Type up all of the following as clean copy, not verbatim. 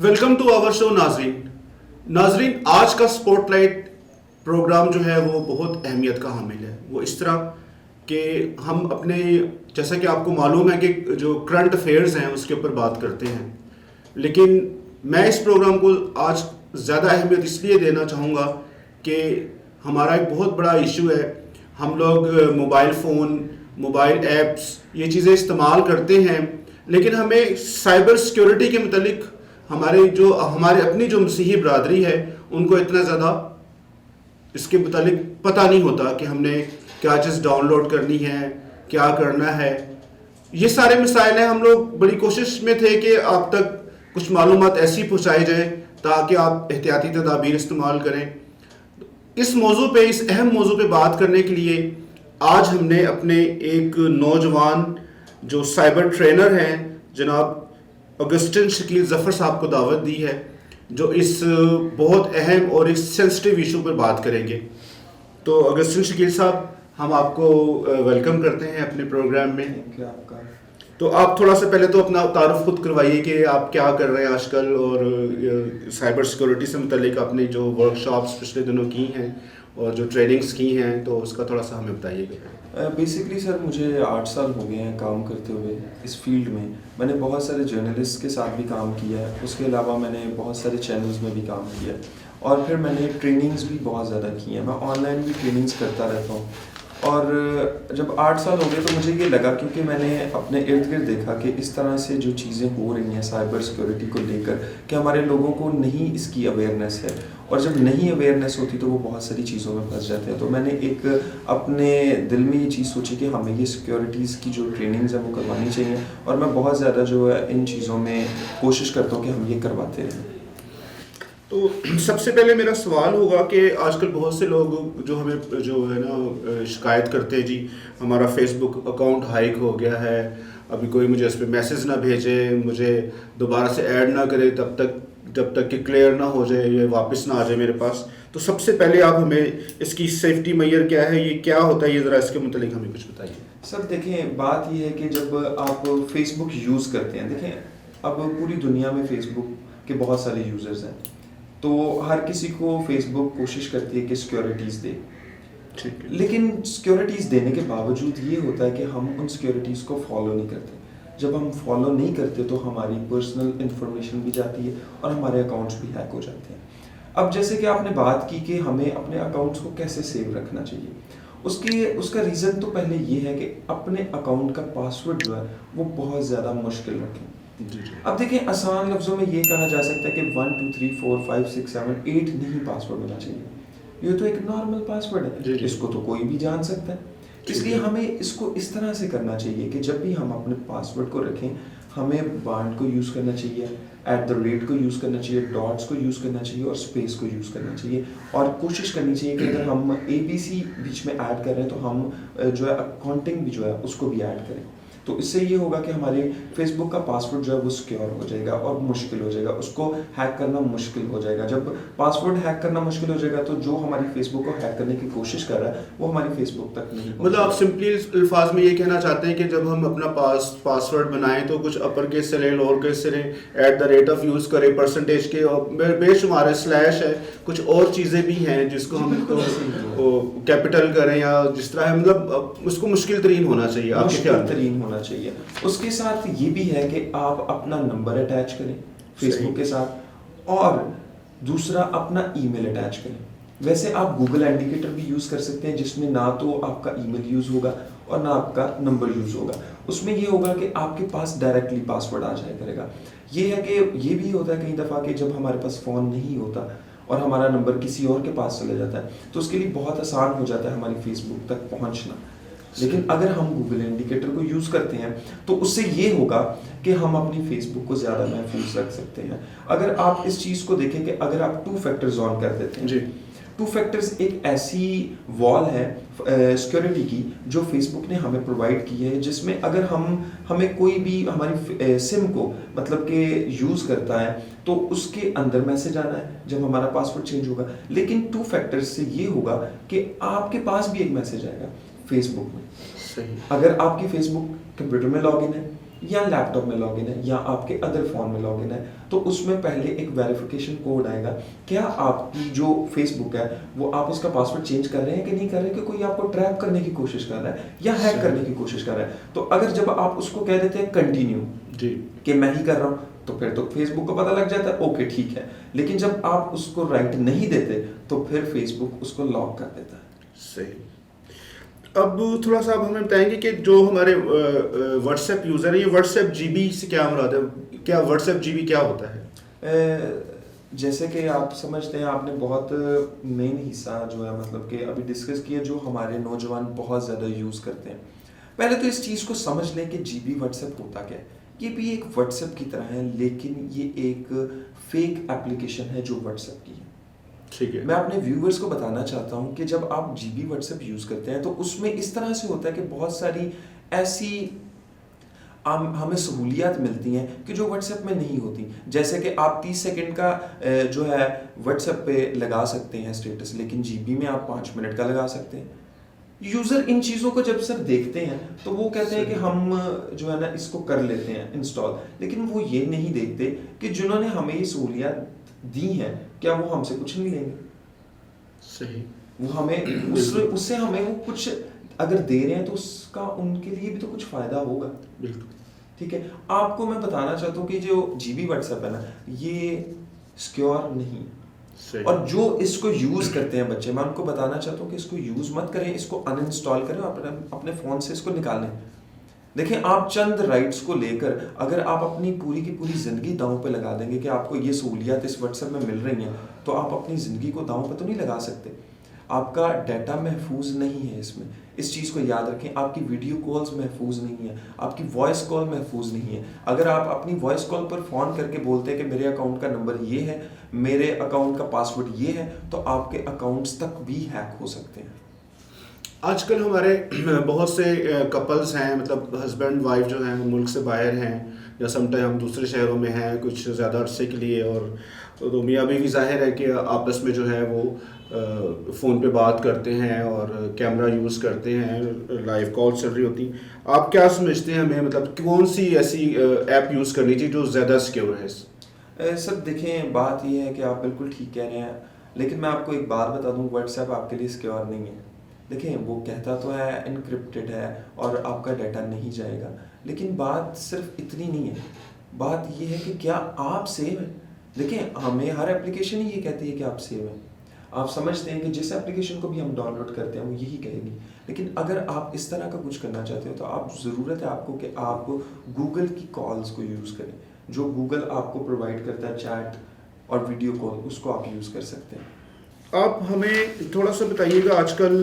Welcome to our show नाजरीन, आज का स्पॉटलाइट प्रोग्राम जो है वो बहुत अहमियत का हामिल है। वो इस तरह कि हम अपने, जैसा कि आपको मालूम है कि जो करंट अफेयर्स हैं उसके ऊपर बात करते हैं, लेकिन मैं इस प्रोग्राम को आज ज़्यादा अहमियत इसलिए देना चाहूँगा कि हमारा एक बहुत बड़ा इशू है। हम लोग मोबाइल फ़ोन, मोबाइल ऐप्स, ये चीज़ें इस्तेमाल करते हैं, लेकिन हमें साइबर सिक्योरिटी के मतलब हमारे अपनी जो मसीही बरादरी है उनको इतना ज़्यादा इसके मुतालिक पता नहीं होता कि हमने क्या चीज़ डाउनलोड करनी है, क्या करना है। ये सारे मसाइल हैं। हम लोग बड़ी कोशिश में थे कि आप तक कुछ मालूमात ऐसी पहुँचाई जाए ताकि आप एहतियाती तदाबीर इस्तेमाल करें। इस मौजू पे, इस अहम मौजू पे बात करने के लिए आज हमने अपने एक नौजवान जो साइबर ट्रेनर हैं जनाब अगस्टिन शकील ज़फ़र साहब को दावत दी है, जो इस बहुत अहम और इस सेंसिटिव इशू पर बात करेंगे। तो अगस्टिन शकील साहब, हम आपको वेलकम करते हैं अपने प्रोग्राम में। थैंक यू आपका। तो आप थोड़ा सा पहले तो अपना तारुफ खुद करवाइए कि आप क्या कर रहे हैं आजकल, और साइबर सिक्योरिटी से मुतल्लिक आपने जो वर्कशॉप्स पिछले दिनों की हैं और जो ट्रेनिंग्स की हैं, तो उसका थोड़ा सा हमें बताइएगा। बेसिकली सर, मुझे 8 साल हो गए हैं काम करते हुए इस फील्ड में। मैंने बहुत सारे जर्नलिस्ट के साथ भी काम किया है, उसके अलावा मैंने बहुत सारे चैनल्स में भी काम किया है, और फिर मैंने ट्रेनिंग्स भी बहुत ज़्यादा की हैं। मैं ऑनलाइन भी ट्रेनिंग्स करता रहता हूँ। और जब 8 साल हो गए तो मुझे ये लगा, क्योंकि मैंने अपने इर्द गिर्द देखा कि इस तरह से जो चीज़ें हो रही हैं साइबर सिक्योरिटी को लेकर, कि हमारे लोगों को नहीं इसकी अवेयरनेस है, और जब नहीं अवेयरनेस होती तो वो बहुत सारी चीज़ों में फंस जाते हैं। तो मैंने एक अपने दिल में ये चीज़ सोची कि हमें ये सिक्योरिटीज़ की जो ट्रेनिंग्स है वो करवानी चाहिए, और मैं बहुत ज़्यादा जो है इन चीज़ों में कोशिश करता हूँ कि हम ये करवाते रहें। तो सबसे पहले मेरा सवाल होगा कि आजकल बहुत से लोग जो हमें जो है ना शिकायत करते हैं, जी हमारा फेसबुक अकाउंट हाइक हो गया है, अभी कोई मुझे इस पर मैसेज ना भेजे, मुझे दोबारा से ऐड ना करे जब तक कि क्लियर ना हो जाए, ये वापस ना आ जाए मेरे पास। तो सबसे पहले आप हमें इसकी सेफ्टी मेजर क्या है, ये क्या होता है, ये ज़रा इसके मुतालिक हमें कुछ बताइए। सर देखें, बात ये है कि जब आप फेसबुक यूज़ करते हैं, देखें अब पूरी दुनिया में फेसबुक के बहुत सारे यूज़र्स हैं, तो हर किसी को फेसबुक कोशिश करती है कि सिक्योरिटीज़ दे। ठीक है। लेकिन सिक्योरिटीज़ देने के बावजूद ये होता है कि हम उन सिक्योरिटीज़ को फॉलो नहीं करते। जब हम फॉलो नहीं करते तो हमारी पर्सनल इंफॉर्मेशन भी जाती है और हमारे अकाउंट्स भी हैक हो जाते हैं। अब जैसे कि आपने बात की कि हमें अपने अकाउंट्स को कैसे सेव रखना चाहिए, उसका रीज़न तो पहले ये है कि अपने अकाउंट का पासवर्ड जो है वो बहुत ज़्यादा मुश्किल रखें। अब देखें, आसान लफ्ज़ों में ये कहा जा सकता है कि 1 2 3 4 5 6 7 8 नहीं पासवर्ड होना चाहिए। ये तो एक नॉर्मल पासवर्ड है, इसको तो कोई भी जान सकता है। इसलिए हमें इसको इस तरह से करना चाहिए कि जब भी हम अपने पासवर्ड को रखें, हमें बांड को यूज़ करना चाहिए, @, को यूज़ करना चाहिए, डॉट्स को यूज़ करना चाहिए, और स्पेस को यूज़ करना चाहिए। और कोशिश करनी चाहिए कि अगर हम ABC बीच में ऐड कर रहे हैं तो हम जो है अकाउंटिंग भी जो है उसको भी ऐड करें। तो इससे ये होगा कि हमारे फेसबुक का पासवर्ड जो है वो सिक्योर हो जाएगा और मुश्किल हो जाएगा, उसको हैक करना मुश्किल हो जाएगा। जब पासवर्ड हैक करना मुश्किल हो जाएगा तो जो हमारी फेसबुक को हैक करने की कोशिश कर रहा है वो हमारी फेसबुक तक नहीं मतलब आप सिंपली अल्फाज में ये कहना चाहते हैं कि जब हम अपना पासवर्ड बनाएं तो कुछ अपर केस से लें, लोअर केस से लें, @ यूज़ करें, परसेंटेज के, और बेशुमार है, स्लैश है, कुछ और चीज़ें भी हैं जिसको हम कैपिटल करें या जिस तरह है, मतलब उसको मुश्किल तरीन होना चाहिए, आपके ख्याल में होना चाहिए। उसके साथ ये भी है कि आप अपना नंबर अटैच करें फेसबुक के साथ, और दूसरा अपना ईमेल अटैच करें। वैसे आप गूगल इंडिकेटर भी यूज़ कर सकते हैं, जिसमें ना तो आपका ईमेल यूज़ होगा और ना आपका नंबर यूज़ होगा। उसमें ये होगा कि आपके पास डायरेक्टली पासवर्ड आ जाया करेगा। ये है कि ये भी होता है कई दफ़ा कि जब हमारे पास फ़ोन नहीं होता और हमारा नंबर किसी और के पास चला जाता है, तो उसके लिए बहुत आसान हो जाता है हमारी फेसबुक तक पहुँचना। लेकिन अगर हम गूगल इंडिकेटर को यूज़ करते हैं तो उससे ये होगा कि हम अपनी फेसबुक को ज़्यादा महफूज रख सकते हैं। अगर आप इस चीज़ को देखें कि अगर आप 2 फैक्टर्स ऑन कर देते हैं जी, 2 फैक्टर्स एक ऐसी वॉल है सिक्योरिटी की जो फेसबुक ने हमें प्रोवाइड की है, जिसमें अगर हमें कोई भी हमारी सिम को मतलब कि यूज़ करता है तो उसके अंदर मैसेज आना है जब हमारा पासवर्ड चेंज होगा। लेकिन 2 फैक्टर्स से ये होगा कि आपके पास भी एक मैसेज आएगा फेसबुक में। सही। अगर आपकी फेसबुक कंप्यूटर में लॉगिन है या लैपटॉप में लॉगिन है या आपके अदर फ़ोन में लॉगिन है, तो उसमें पहले एक वेरिफिकेशन कोड आएगा। क्या आपकी जो फेसबुक है वो आप उसका पासवर्ड चेंज कर रहे हैं कि नहीं कर रहे हैं, कि कोई आपको ट्रैप करने की कोशिश कर रहा है या हैक करने की कोशिश कर रहा है। तो अगर जब आप उसको कह देते हैं कंटिन्यू जी कि मैं ही कर रहा हूँ, तो फिर तो फेसबुक को पता लग जाता है, ओके ठीक है। लेकिन जब आप उसको राइट नहीं देते तो फिर फेसबुक उसको लॉक कर देता है। सही। अब थोड़ा सा आप हमें बताएंगे कि जो हमारे व्हाट्सएप यूज़र है, ये व्हाट्सएप जीबी से क्या मुराद है, क्या व्हाट्सएप जीबी क्या होता है? जैसे कि आप समझते हैं, आपने बहुत मेन हिस्सा जो है मतलब कि अभी डिस्कस किया, जो हमारे नौजवान बहुत ज़्यादा यूज़ करते हैं। पहले तो इस चीज़ को समझ लें कि जीबी व्हाट्सएप होता क्या है। ये भी एक व्हाट्सएप की तरह है, लेकिन ये एक फेक एप्लीकेशन है जो व्हाट्सएप की है। ठीक है। मैं अपने व्यूवर्स को बताना चाहता हूँ कि जब आप जीबी व्हाट्सएप यूज़ करते हैं तो उसमें इस तरह से होता है कि बहुत सारी ऐसी हमें सहूलियात मिलती हैं कि जो व्हाट्सएप में नहीं होती। जैसे कि आप 30 सेकंड का जो है व्हाट्सएप पे लगा सकते हैं स्टेटस, लेकिन जीबी में आप 5 मिनट का लगा सकते हैं। यूज़र इन चीज़ों को जब सर देखते हैं तो वो कहते हैं कि हम जो है ना इसको कर लेते हैं इंस्टॉल, लेकिन वो ये नहीं देखते कि जिन्होंने हमें ये सहूलियात दी हैं क्या वो हमसे कुछ नहीं लेंगे। सही। वो हमें उससे हमें वो कुछ अगर दे रहे हैं तो उसका उनके लिए भी तो कुछ फ़ायदा होगा। बिल्कुल। ठीक है। आपको मैं बताना चाहता हूँ कि जो जीबी व्हाट्सएप है ना, ये सिक्योर नहीं। और जो इसको यूज़ करते हैं बच्चे, मैं उनको बताना चाहता हूँ कि इसको यूज़ मत करें, इसको अनइंस्टॉल करें, अपने फ़ोन से इसको निकालें। देखिए, आप चंद राइट्स को लेकर अगर आप अपनी पूरी की पूरी ज़िंदगी दांव पे लगा देंगे कि आपको ये सहूलियात इस व्हाट्सएप में मिल रही हैं, तो आप अपनी ज़िंदगी को दांव पे तो नहीं लगा सकते। आपका डाटा महफूज नहीं है इसमें, इस चीज़ को याद रखें। आपकी वीडियो कॉल्स महफूज नहीं है, आपकी वॉइस कॉल महफूज नहीं है। अगर आप अपनी वॉइस कॉल पर फ़ोन करके बोलते हैं कि मेरे अकाउंट का नंबर ये है, मेरे अकाउंट का पासवर्ड ये है, तो आपके अकाउंट्स तक भी हैक हो सकते हैं। आजकल हमारे बहुत से कपल्स हैं, मतलब हस्बैंड वाइफ जो हैं मुल्क से बाहर हैं, या समटाइम हम दूसरे शहरों में हैं कुछ ज़्यादा अरसे के लिए, और तो मियाँ बीवी ज़ाहिर है कि आपस में जो है वो फ़ोन पे बात करते हैं और कैमरा यूज़ करते हैं, लाइव कॉल चल रही होती। आप क्या समझते हैं हमें, मतलब कौन सी ऐसी ऐप यूज़ करनी चाहिए जो ज़्यादा सिक्योर है? सर देखें, बात यह है कि आप बिल्कुल ठीक कह रहे हैं, लेकिन मैं आपको एक बात बता दूं, व्हाट्सएप आपके लिए सिक्योर नहीं है। देखें, वो कहता तो है इनक्रिप्टेड है और आपका डाटा नहीं जाएगा, लेकिन बात सिर्फ इतनी नहीं है। बात ये है कि क्या आप सेव हैं। देखें, हमें हर एप्लीकेशन ही ये कहती है कि आप सेव हैं। आप समझते हैं कि जिस एप्लीकेशन को भी हम डाउनलोड करते हैं वो यही कहेगी, लेकिन अगर आप इस तरह का कुछ करना चाहते हो तो आप ज़रूरत है आपको कि आप गूगल की कॉल्स को यूज़ करें। जो गूगल आपको प्रोवाइड करता है चैट और वीडियो कॉल, उसको आप यूज़ कर सकते हैं। आप हमें थोड़ा सा बताइएगा, आजकल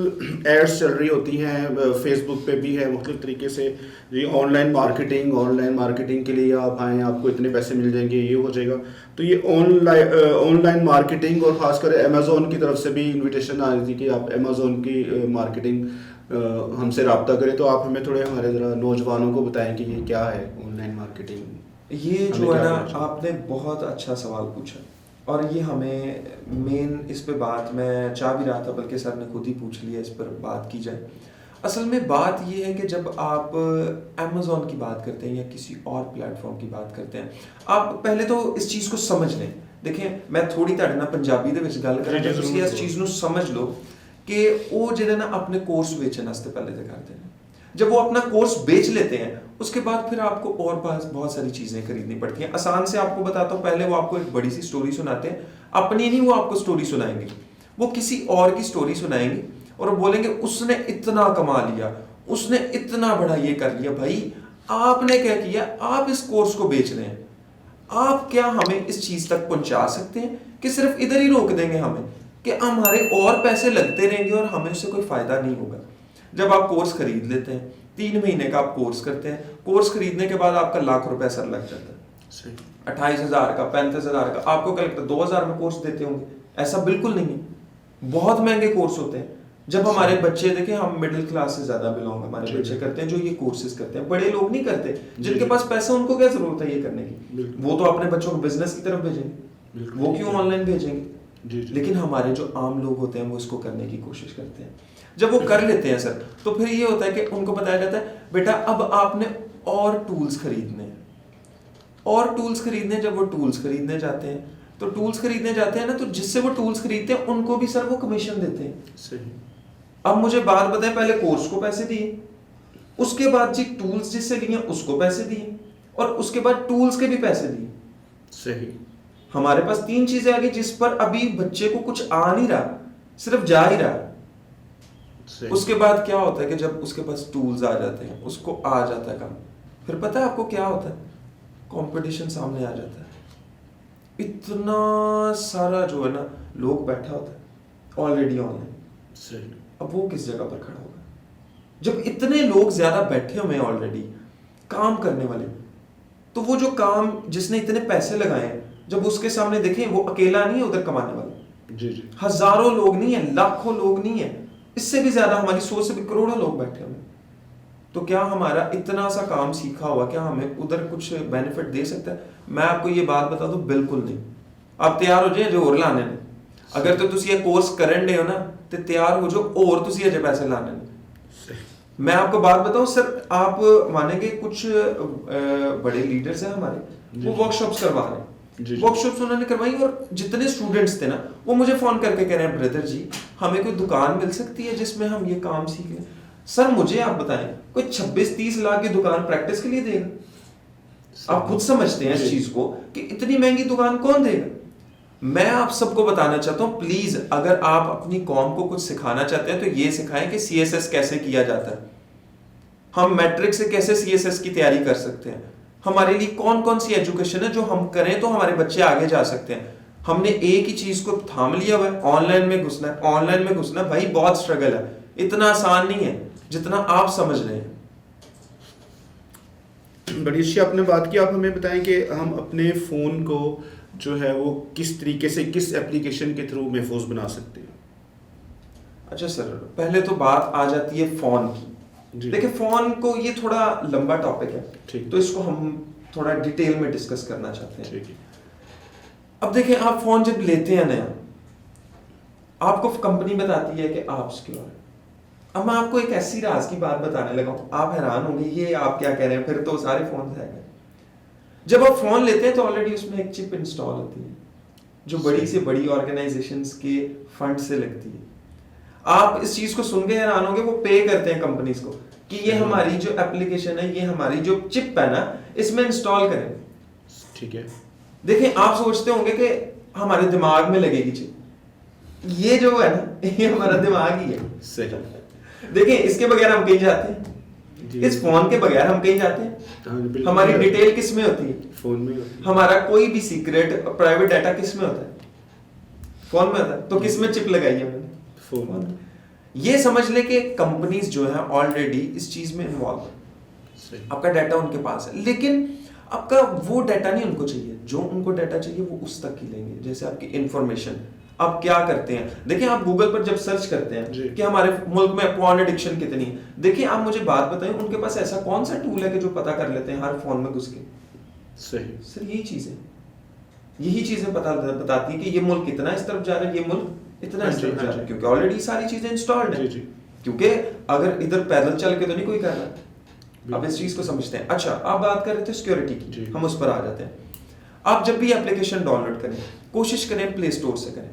एड्स चल रही होती हैं, फेसबुक पे भी है मुख्तलिफ तरीके से, ये ऑनलाइन मार्केटिंग के लिए आप आएँ, आपको इतने पैसे मिल जाएंगे, ये हो जाएगा। तो ये ऑनलाइन मार्केटिंग, और ख़ासकर अमेज़ोन की तरफ से भी इनविटेशन आ रही थी कि आप अमेज़ोन की मार्केटिंग हमसे रब्ता करें। तो आप हमें थोड़े हमारे ज़रा नौजवानों को बताएं कि ये क्या है ऑनलाइन मार्केटिंग। ये जो है ना, आपने बहुत अच्छा सवाल पूछा, और ये हमें मेन इस पे बात मैं चाह भी रहा था, बल्कि सर ने खुद ही पूछ लिया इस पर बात की जाए। असल में बात ये है कि जब आप अमेज़ॉन की बात करते हैं या किसी और प्लेटफॉर्म की बात करते हैं, आप पहले तो इस चीज़ को समझ लें। देखें, मैं थोड़ी ਤੁਹਾਡੇ ਨਾਲ ਪੰਜਾਬੀ ਦੇ ਵਿੱਚ ਗੱਲ ਕਰਾਂ, ਤੁਸੀਂ ਇਸ ਚੀਜ਼ ਨੂੰ समझ लो कि वो ਜਿਹੜੇ ना अपने कोर्स बेचने वास्ते पहले तो करते हैं। जब वो अपना कोर्स बेच लेते हैं, उसके बाद फिर आपको और बहुत सारी चीज़ें खरीदनी पड़ती हैं। आसान से आपको बताता हूँ, पहले वो आपको एक बड़ी सी स्टोरी सुनाते हैं, अपनी नहीं वो आपको स्टोरी सुनाएंगे, वो किसी और की स्टोरी सुनाएंगे और बोलेंगे उसने इतना कमा लिया, उसने इतना बड़ा ये कर लिया। भाई, आपने क्या किया? आप इस कोर्स को बेच रहे हैं। आप क्या हमें इस चीज़ तक पहुंचा सकते हैं कि सिर्फ इधर ही रोक देंगे हमें, कि हमारे और पैसे लगते रहेंगे और हमें उससे कोई फ़ायदा नहीं होगा। जब आप कोर्स खरीद लेते हैं, 3 महीने का आप कोर्स करते हैं, कोर्स खरीदने के बाद आपका लाख रुपए सर लग जाता है। 28,000 का, 35,000 का, आपको क्या लगता है 2,000 में कोर्स देते होंगे? ऐसा बिल्कुल नहीं है। बहुत महंगे कोर्स होते हैं। जब हमारे बच्चे, देखें, हम मिडिल क्लास से ज़्यादा बिलोंग हमारे बच्चे करते हैं जो ये कोर्सेज करते हैं। बड़े लोग नहीं करते, जिनके पास पैसा, उनको क्या ज़रूरत है ये करने की? वो तो अपने बच्चों को बिजनेस की तरफ भेजेंगे, वो क्यों ऑनलाइन भेजेंगे? लेकिन हमारे जो आम लोग होते हैं वो इसको करने की कोशिश करते हैं। जब वो कर लेते हैं सर, तो फिर ये होता है कि उनको बताया जाता है, बेटा अब आपने और टूल्स खरीदने हैं। और टूल्स खरीदने, जब वो टूल्स खरीदने जाते हैं तो टूल्स खरीदने जाते हैं ना, तो जिससे वो टूल्स खरीदते हैं उनको भी सर वो कमीशन देते हैं। सही। अब मुझे बात बताएं, पहले कोर्स को पैसे दिए, उसके बाद जी टूल्स जिससे लिए उसको पैसे दिए, और उसके बाद टूल्स के भी पैसे दिए। सही। हमारे पास 3 चीजें आ गई जिस पर अभी बच्चे को कुछ आ नहीं रहा, सिर्फ जा ही रहा। सही। उसके बाद क्या होता है कि जब उसके पास टूल्स आ जाते हैं, उसको आ जाता है काम, फिर पता है आपको क्या होता है, कंपटीशन सामने आ जाता है। इतना सारा जो है ना लोग बैठा होता है ऑलरेडी ऑनलाइन। सही। अब वो किस जगह पर खड़ा होगा जब इतने लोग ज्यादा बैठे हुए हैं ऑलरेडी काम करने वाले? तो वो जो काम जिसने इतने पैसे लगाए हैं, जब उसके सामने देखें, वो अकेला नहीं है उधर कमाने वाला। जी जी। हजारों लोग नहीं है, लाखों लोग नहीं है, इससे भी ज्यादा, हमारी सोच से भी करोड़ों लोग बैठे हुए हैं। तो क्या हमारा इतना सा काम सीखा हुआ क्या हमें उधर कुछ बेनिफिट दे सकता है? मैं आपको ये बात बता दूं, बिल्कुल नहीं। आप तैयार हो जाए जो और लाने ने, अगर तो तुसी ये कोर्स करन दे हो ना तो तैयार हो जाओ, और तुसी अजे पैसे लाने ने। मैं आपको बात बताऊं सर, आप मानेंगे कुछ बड़े लीडर्स हैं हमारे, वो वर्कशॉप्स करवा रहे हैं। वर्कशॉप्स उन्होंने करवाई, और जितने स्टूडेंट्स थे ना वो मुझे फोन करके कह रहे हैं, ब्रदर जी हमें कोई दुकान मिल सकती है जिसमें हम ये काम सीखें? सर मुझे आप बताएं, कोई 26-30 लाख की दुकान प्रैक्टिस के लिए देगा? आप खुद समझते हैं इस चीज को कि इतनी महंगी दुकान कौन देगा? मैं आप सबको बताना चाहता हूं, प्लीज अगर आप अपनी कौम को कुछ सिखाना चाहते हैं तो ये सिखाएं कि सीएसएस कैसे किया जाता है, हम मैट्रिक से कैसे सीएसएस की तैयारी कर सकते हैं, हमारे लिए कौन कौन सी एजुकेशन है जो हम करें तो हमारे बच्चे आगे जा सकते हैं। हमने एक ही चीज को थाम लिया हुआ है, ऑनलाइन में घुसना है, ऑनलाइन में घुसना है। भाई बहुत स्ट्रगल है, इतना आसान नहीं है जितना आप समझ रहे हैं। बड़ी अच्छी आपने बात की। आप हमें बताएं कि हम अपने फ़ोन को जो है वो किस तरीके से, किस एप्लीकेशन के थ्रू महफूज बना सकते हैं? अच्छा सर, पहले तो बात आ जाती है फोन की। देखिए फोन को, ये थोड़ा लंबा टॉपिक है, तो इसको हम थोड़ा डिटेल में डिस्कस करना चाहते हैं। ठीक है। अब देखिए, आप फोन जब लेते हैं नया, आपको कंपनी बताती है कि आप सिक्योर है। अब मैं आपको एक ऐसी राज की बात बताने लगा हूं, आप हैरान होंगे, ये आप क्या कह रहे हैं, फिर तो सारे फोन है। जब आप फोन लेते हैं तो ऑलरेडी उसमें एक चिप इंस्टॉल होती है जो बड़ी से बड़ी ऑर्गेनाइजेशंस के फंड से लगती है। आप इस चीज को सुन के हैरान होंगे, वो पे करते हैं कंपनीज को कि ये हमारी जो एप्लीकेशन है, ये हमारी जो चिप है ना, इसमें इंस्टॉल करें। ठीक है। देखिए, आप सोचते होंगे कि हमारे दिमाग में लगेगी चिप, ये जो है ना ये हमारा दिमाग ही है। सही। देखिए, इसके बगैर हम कहीं जाते हैं, इस फोन के बगैर हम कहीं जाते हैं? हमारी डिटेल किस में होती है? फोन में होती है। हमारा कोई भी सीक्रेट प्राइवेट डाटा किस में होता है? फोन में होता है। तो किस में चिप लगाई है मैंने? फोन में। ये समझ ले कि कंपनीज जो है ऑलरेडी इस चीज में इन्वॉल्व है। आपका डाटा उनके पास है, लेकिन आपका वो डाटा नहीं उनको चाहिए। जो उनको डाटा चाहिए वो उस तक ही लेंगे। जैसे आपकी इंफॉर्मेशन, आप क्या करते हैं। देखिए, आप गूगल पर जब सर्च करते हैं कि हमारे मुल्क में पॉर्न एडिक्शन कितनी है, देखिए आप मुझे बात बताएं, उनके पास ऐसा कौन सा टूल है कि जो पता कर लेते हैं हर फोन में घुस के? सही। सर यही चीजें बताती है कि ये मुल्क इतना इस तरफ जा रहा है, ये मुल्क इतना इस तरफ जा रहा है, क्योंकि ऑलरेडी सारी चीजें इंस्टॉल्ड है। क्योंकि अगर इधर पैदल चल के तो नहीं कोई कर रहा। अब इस चीज को समझते हैं। अच्छा, आप बात कर रहे थे सिक्योरिटी की, हम उस पर आ जाते हैं। आप जब भी एप्लीकेशन डाउनलोड करें, कोशिश करें प्ले स्टोर से करें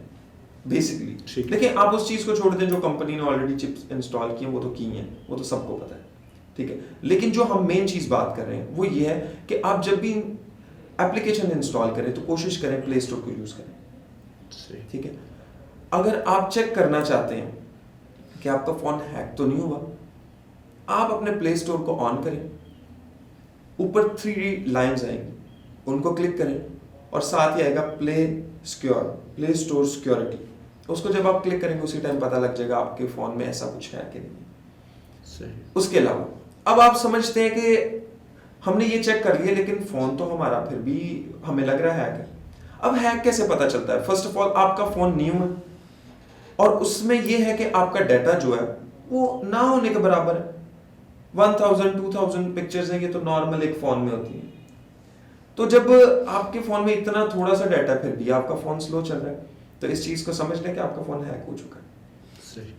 बेसिकली। देखिए, आप उस चीज को छोड़ दें जो कंपनी ने ऑलरेडी चिप्स इंस्टॉल की हैं, वो तो की हैं, वो तो सबको पता है, ठीक है। लेकिन जो हम मेन चीज बात कर रहे हैं वो ये है कि आप जब भी एप्लीकेशन इंस्टॉल करें तो कोशिश करें प्ले स्टोर को यूज करें, ठीक है। अगर आप चेक करना चाहते हैं कि आपका फोन हैक तो नहीं हुआ, आप अपने प्ले स्टोर को ऑन करें, ऊपर 3 लाइंस आएंगी, उनको क्लिक करें और साथ ही आएगा प्ले स्टोर सिक्योरिटी। उसको जब आप क्लिक करेंगे उसी टाइम पता लग जाएगा आपके फोन में ऐसा कुछ है कि नहीं। उसके अलावा अब आप समझते हैं कि हमने ये चेक कर लिया, लेकिन फोन तो हमारा फिर भी हमें लग रहा है हैक है। अब हैक कैसे पता चलता है? फर्स्ट ऑफ ऑल, आपका फोन न्यू है और उसमें यह है कि आपका डाटा जो है वो ना होने के बराबर है। 1000-2000 पिक्चर्स है, ये तो नॉर्मल एक फोन में होती है। तो जब आपके फोन में इतना थोड़ा सा डाटा फिर भी आपका फोन स्लो चल रहा है, तो इस चीज को समझ लें कि आपका फोन हैक हो चुका है। सही।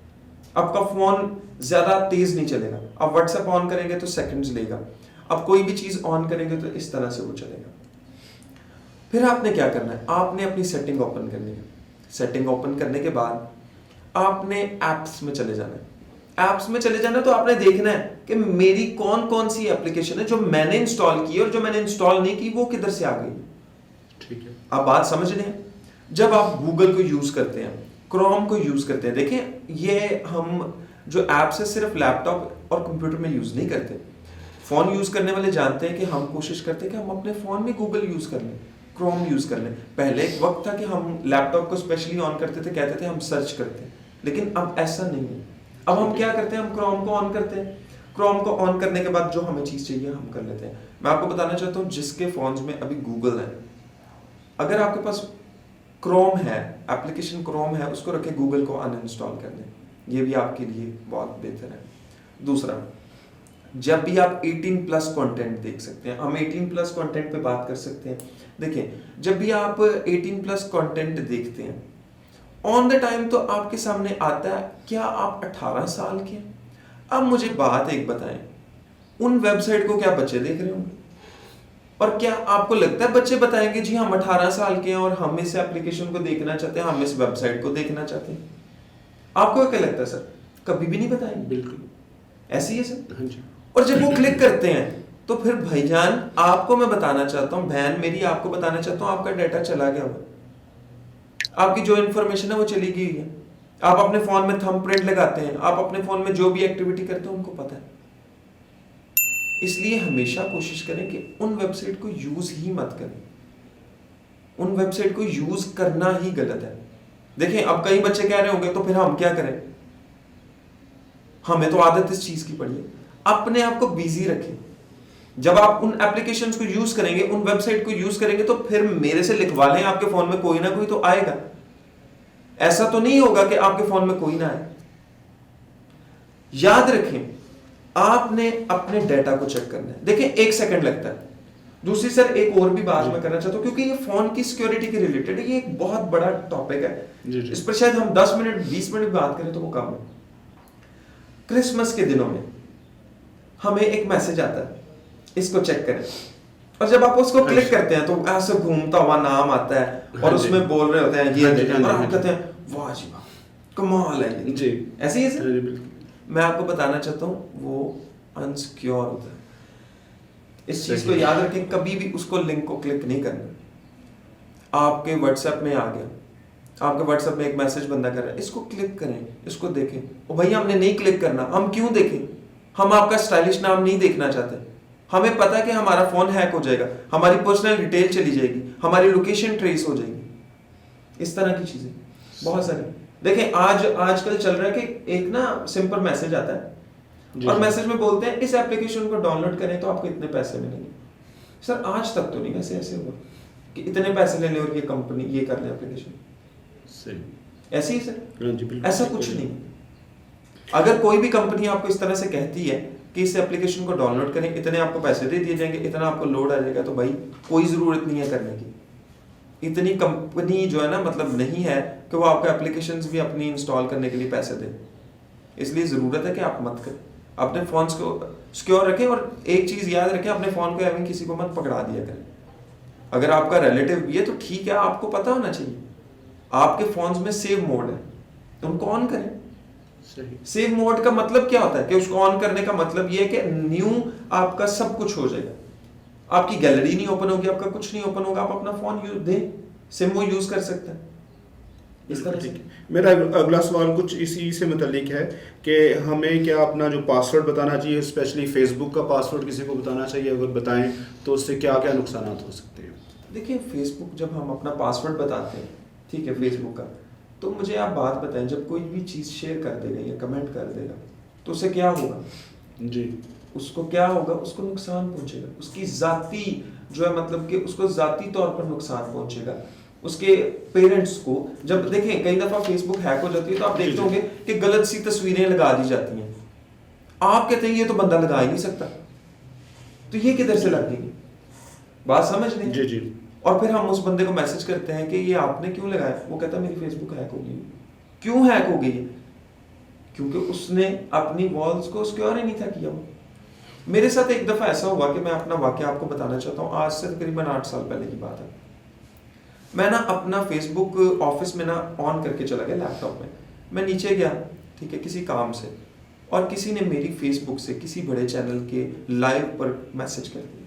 आपका फोन ज्यादा तेज नहीं चलेगा। आप व्हाट्सएप ऑन करेंगे तो सेकंड्स लेगा। अब कोई भी चीज ऑन करेंगे तो इस तरह से वो चलेगा। फिर आपने क्या करना है, आपने अपनी सेटिंग ओपन करनी है। सेटिंग ओपन करने के बाद आपने एप्स में चले जाना है। एप्स में चले जाना तो आपने देखना है कि मेरी कौन कौन सी एप्लीकेशन है जो मैंने इंस्टॉल की और जो मैंने इंस्टॉल नहीं की वो किधर से आ गई। ठीक है, आप बात समझ रहे हैं। जब आप गूगल को यूज करते हैं, क्रोम को यूज करते हैं, देखें ये हम जो एप्स है सिर्फ लैपटॉप और कंप्यूटर में यूज नहीं करते। फोन यूज करने वाले जानते हैं कि हम कोशिश करते हैं कि हम अपने फोन में गूगल यूज कर लें, क्रोम यूज कर लें। पहले एक वक्त था कि हम लैपटॉप को स्पेशली ऑन करते थे, कहते थे हम सर्च करते हैं, लेकिन अब ऐसा नहीं है। अब हम क्या करते हैं, हम क्रोम को ऑन करते हैं। क्रोम को ऑन करने के बाद जो हमें चीज चाहिए हम कर लेते हैं। मैं आपको बताना चाहता हूँ जिसके फोन्स में अभी गूगल है, अगर आपके पास क्रोम है, एप्लीकेशन क्रोम है, उसको रखे गूगल को अनइंस्टॉल कर दें, ये भी आपके लिए बहुत बेहतर है। दूसरा, जब भी आप 18+ कंटेंट देख सकते हैं, हम 18+ कंटेंट पे बात कर सकते हैं। देखिए, जब भी आप 18+ कंटेंट देखते हैं ऑन द टाइम तो आपके सामने आता है क्या आप 18 साल के हैं। अब मुझे बात एक बताएं, उन वेबसाइट को क्या बच्चे देख रहे होंगे? और क्या आपको लगता है बच्चे बताएंगे जी हम 18 साल के हैं और हम इस एप्लीकेशन को देखना चाहते हैं, हम इस वेबसाइट को देखना चाहते हैं? आपको क्या लगता है सर? कभी भी नहीं बताएंगे। बिल्कुल ऐसे ही है सर। हाँ जी। और जब वो क्लिक करते हैं तो फिर भाईजान आपको मैं बताना चाहता हूं, बहन मेरी आपको बताना चाहता हूं, आपका डाटा चला गया हुआ, आपकी जो इन्फॉर्मेशन है वो चली गई है। आप अपने फोन में थंबप्रिंट लगाते हैं, आप अपने फोन में जो भी एक्टिविटी करते हैं उनको पता है। इसलिए हमेशा कोशिश करें कि उन वेबसाइट को यूज ही मत करें। उन वेबसाइट को यूज करना ही गलत है। देखें, अब कई बच्चे कह रहे होंगे तो फिर हम क्या करें, हमें तो आदत इस चीज की पड़ी है। अपने आप को बिजी रखें। जब आप उन एप्लीकेशंस को यूज करेंगे, उन वेबसाइट को यूज करेंगे तो फिर मेरे से लिखवा लें, आपके फोन में कोई ना कोई तो आएगा। ऐसा तो नहीं होगा कि आपके फोन में कोई ना आए। याद रखें, आपने अपने डाटा को चेक करना है। देखें, 1 सेकंड लगता है। दूसरी सर एक और भी बात मैं करना चाहता हूं, क्योंकि ये फोन की सिक्योरिटी के रिलेटेड है, ये एक बहुत बड़ा टॉपिक है। इस पर शायद हम 10 मिनट 20 मिनट बात करें तो वो कम है। क्रिसमस के दिनों में हमें एक मैसेज आता है, इसको चेक करें, और जब आप उसको क्लिक करते हैं तो ऐसे घूमता हुआ नाम आता है और उसमें बोल रहे होते हैं ये, और हम कहते हैं वाह जी वाह, कमाल है जी। ऐसे ही सर, मैं आपको बताना चाहता हूँ वो अनसिक्योर होता है। इस चीज को याद रखें, कभी भी उसको लिंक को क्लिक नहीं करना। आपके व्हाट्सएप में आ गया, आपके व्हाट्सएप में एक मैसेज बंदा कर रहा है, इसको क्लिक करें, इसको देखें। और भैया हमने नहीं क्लिक करना। हम क्यों देखें? हम आपका स्टाइलिश नाम नहीं देखना चाहते। हमें पता है कि हमारा फोन हैक हो जाएगा, हमारी पर्सनल डिटेल चली जाएगी, हमारी लोकेशन ट्रेस हो जाएगी। इस तरह की चीजें बहुत सारी। देखें, आजकल चल रहा है कि एक ना सिंपल मैसेज आता है और मैसेज में बोलते हैं इस एप्लीकेशन को डाउनलोड करें तो आपको इतने पैसे मिलेंगे। सर आज तक तो नहीं वैसे ऐसे हुआ कि इतने पैसे ले ले और ये कंपनी ये कर ले एप्लीकेशन। ऐसे ही सर, ऐसा कुछ नहीं। अगर कोई भी कंपनी आपको इस तरह से कहती है कि इस एप्लीकेशन को डाउनलोड करें, इतने आपको पैसे दे दिए जाएंगे, इतना आपको लोड आ जाएगा, तो भाई कोई जरूरत नहीं है करने की। इतनी कंपनी जो है ना, मतलब नहीं है कि वो आपको एप्लीकेशंस भी अपनी इंस्टॉल करने के लिए पैसे दे। इसलिए जरूरत है कि आप मत करें, अपने फोन्स को सिक्योर रखें। और एक चीज याद रखें, अपने फोन को एवं किसी को मत पकड़ा दिया करें। अगर आपका रिलेटिव भी है तो ठीक है, आपको पता होना चाहिए। आपके फोन्स में सेव मोड है तो उनको ऑन करें। सेव मोड का मतलब क्या होता है कि उसको ऑन करने का मतलब ये है कि न्यू आपका सब कुछ हो जाएगा, आपकी गैलरी नहीं ओपन होगी, आपका कुछ नहीं ओपन होगा, आप अपना फोन यूज दें, सिम वो यूज कर सकते हैं। इस तरह से मेरा अगला सवाल कुछ इसी से मुताल्लिक है कि हमें क्या अपना जो पासवर्ड बताना चाहिए, स्पेशली फेसबुक का पासवर्ड किसी को बताना चाहिए? अगर बताएं तो उससे क्या क्या नुकसान हो सकते हैं? देखिए, फेसबुक जब हम अपना पासवर्ड बताते हैं, ठीक है, फेसबुक का, तो मुझे आप बात बताएं, जब कोई भी चीज़ शेयर कर देगा या कमेंट कर देगा तो उससे क्या होगा जी? उसको क्या होगा? उसको नुकसान पहुंचेगा, उसकी जाती जो है, मतलब कि उसको जाती तौर पर नुकसान पहुंचेगा, उसके पेरेंट्स को। जब देखें, कई दफा फेसबुक हैक हो जाती है तो आप देखते होंगे कि गलत सी तस्वीरें लगा दी जाती हैं। आप कहते हैं ये तो बंदा लगा ही नहीं सकता, तो ये किधर से लग गई? बात समझ लें जी जी। और फिर हम उस बंदे को मैसेज करते हैं कि ये आपने क्यों लगाया? वो कहता है मेरी फेसबुक हैक हो गई। क्यों हैक हो गई? क्योंकि उसने अपनी वॉल्स को सिक्योर ही नहीं था किया। मेरे साथ एक दफ़ा ऐसा हुआ कि मैं अपना वाकया आपको बताना चाहता हूँ। आज से तकरीबन 8 साल पहले की बात है। मैं ना अपना फेसबुक ऑफिस में ना ऑन करके चला गया लैपटॉप में। मैं नीचे गया, ठीक है, किसी काम से, और किसी ने मेरी फेसबुक से किसी बड़े चैनल के लाइव पर मैसेज कर दिया।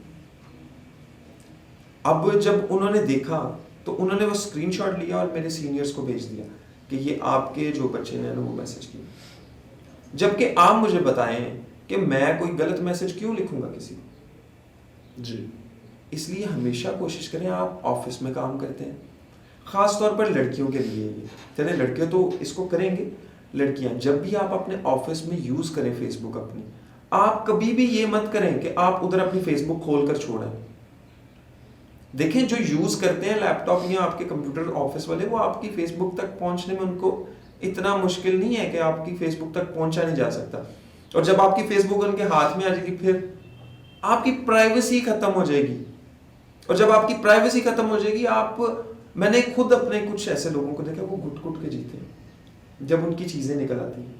अब जब उन्होंने देखा तो उन्होंने वो स्क्रीनशॉट लिया और मेरे सीनियर्स को भेज दिया कि ये आपके जो बच्चे ने वो मैसेज किया। जबकि आप मुझे बताएं कि मैं कोई गलत मैसेज क्यों लिखूंगा किसी को। जी, इसलिए हमेशा कोशिश करें, आप ऑफिस में काम करते हैं, ख़ास तौर पर लड़कियों के लिए ये, चले लड़के तो इसको करेंगे, लड़कियां जब भी आप अपने ऑफिस में यूज़ करें फेसबुक अपनी, आप कभी भी ये मत करें कि आप उधर अपनी फेसबुक खोल कर छोड़ें। देखें, जो यूज़ करते हैं लैपटॉप या आपके कंप्यूटर ऑफिस वाले, वो आपकी फेसबुक तक पहुंचने में उनको इतना मुश्किल नहीं है कि आपकी फेसबुक तक पहुंचा नहीं जा सकता। और जब आपकी फेसबुक उनके हाथ में आ जाएगी, फिर आपकी प्राइवेसी खत्म हो जाएगी। और जब आपकी प्राइवेसी खत्म हो जाएगी, मैंने खुद अपने कुछ ऐसे लोगों को देखा, वो घुट-घुट के जीते हैं जब उनकी चीजें निकल आती हैं।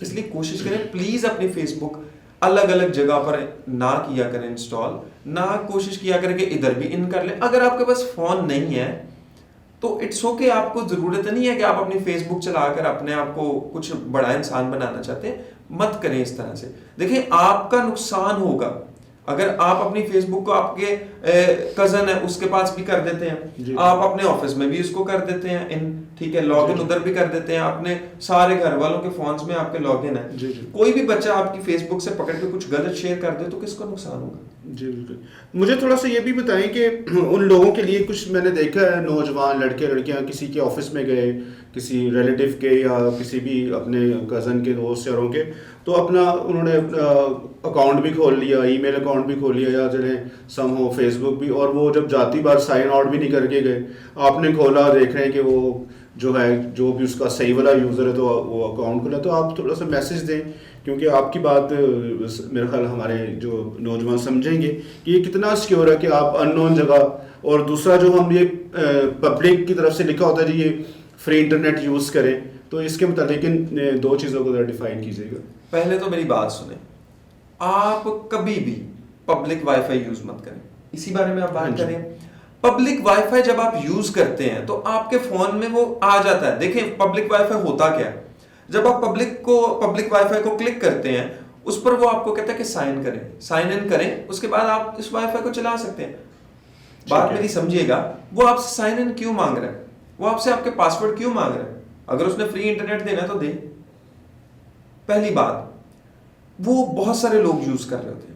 इसलिए कोशिश करें प्लीज अपनी फेसबुक अलग अलग जगह पर ना किया करें इंस्टॉल, ना कोशिश किया करें कि इधर भी इन कर लें। अगर आपके पास फोन नहीं है तो इट्स ओके, आपको जरूरत नहीं है कि आप अपनी फेसबुक चलाकर अपने आप को कुछ बड़ा इंसान बनाना चाहते हैं, मत करें इस तरह से। देखिए, आपका नुकसान होगा अगर आप अपनी फेसबुक को आपके कजन है उसके पास भी कर देते हैं, आप अपने ऑफिस में भी इसको कर देते हैं ठीक है, लॉग इन उधर भी कर देते हैं, अपने सारे घर वालों के फोन्स में आपके लॉग इन है। कोई भी बच्चा आपकी फेसबुक से पकड़ के कुछ गलत शेयर कर दे तो किसको नुकसान होगा? जी बिल्कुल। मुझे थोड़ा सा ये भी बताएं कि उन लोगों के लिए, कुछ मैंने देखा है नौजवान लड़के लड़कियां किसी के ऑफिस में गए, किसी रिलेटिव के या किसी भी अपने कज़न के दोस्त यारों के, तो उन्होंने अकाउंट भी खोल लिया, ईमेल अकाउंट भी खोल लिया, या जिन्हें सम हो फेसबुक भी, और वो जब जाती बार साइन आउट भी नहीं करके गए, आपने खोला, देख रहे हैं कि वो जो है, जो भी उसका सही वाला यूज़र है तो वो अकाउंट खुला, तो आप थोड़ा सा मैसेज दें, क्योंकि आपकी बात मेरे ख्याल हमारे जो नौजवान समझेंगे कि ये कितना सिक्योर है कि आप अननोन जगह, और दूसरा जो हम ये पब्लिक की तरफ से लिखा होता है जी ये फ्री इंटरनेट यूज़ करें, तो इसके मुताबिक इन दो चीज़ों को डिफाइन कीजिएगा। पहले तो मेरी बात सुने, आप कभी भी पब्लिक वाईफाई यूज मत करें, इसी बारे में आप बात करें। पब्लिक वाईफाई जब आप यूज करते हैं तो आपके फोन में वो आ जाता है। देखें, पब्लिक वाईफाई होता क्या है, जब आप पब्लिक वाईफाई को क्लिक करते हैं, उस पर वो आपको कहता है कि साइन इन करें, उसके बाद आप इस वाईफाई को चला सकते हैं। बात मेरी समझिएगा, वो आपसे साइन इन क्यों मांग रहा है, वो आपसे आपके पासवर्ड क्यों मांग रहा है? अगर उसने फ्री इंटरनेट देना तो दे। पहली बात, वो बहुत सारे लोग यूज कर रहे होते हैं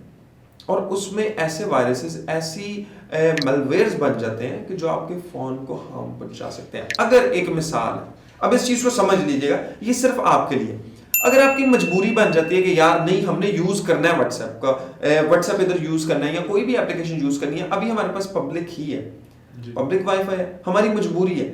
और उसमें ऐसे वायरसेस, ऐसी मैलवेयर्स बन जाते हैं कि जो आपके फोन को हार्म पहुंचा सकते हैं। अगर एक मिसाल है, अब इस चीज को समझ लीजिएगा, ये सिर्फ आपके लिए, अगर आपकी मजबूरी बन जाती है कि यार नहीं, हमने यूज करना है व्हाट्सएप का, व्हाट्सएप इधर यूज करना है या कोई भी एप्लीकेशन यूज करनी है, अभी हमारे पास पब्लिक ही है, पब्लिक वाईफाई है, हमारी मजबूरी है,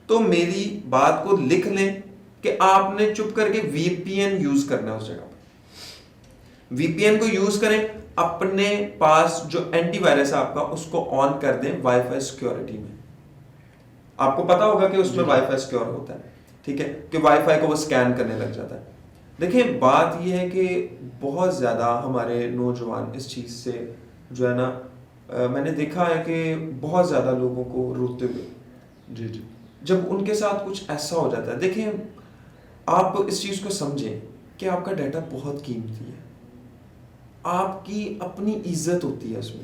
तो मेरी बात को लिख लें कि आपने चुप करके VPN यूज करना है उस जगह पर। VPN को यूज करें, अपने पास जो एंटीवायरस है आपका उसको ऑन कर दें वाईफाई सिक्योरिटी में। आपको पता होगा कि उसमें वाईफाई सिक्योर होता है, ठीक है, कि वाईफाई को वो स्कैन करने लग जाता है। देखिए, बात यह है कि बहुत ज्यादा हमारे नौजवान इस चीज से जो है ना, मैंने देखा है कि बहुत ज्यादा लोगों को रोते हुए जब उनके साथ कुछ ऐसा हो जाता है। देखिए, आप इस चीज को समझें कि आपका डाटा बहुत कीमती है, आपकी अपनी इज्जत होती है उसमें,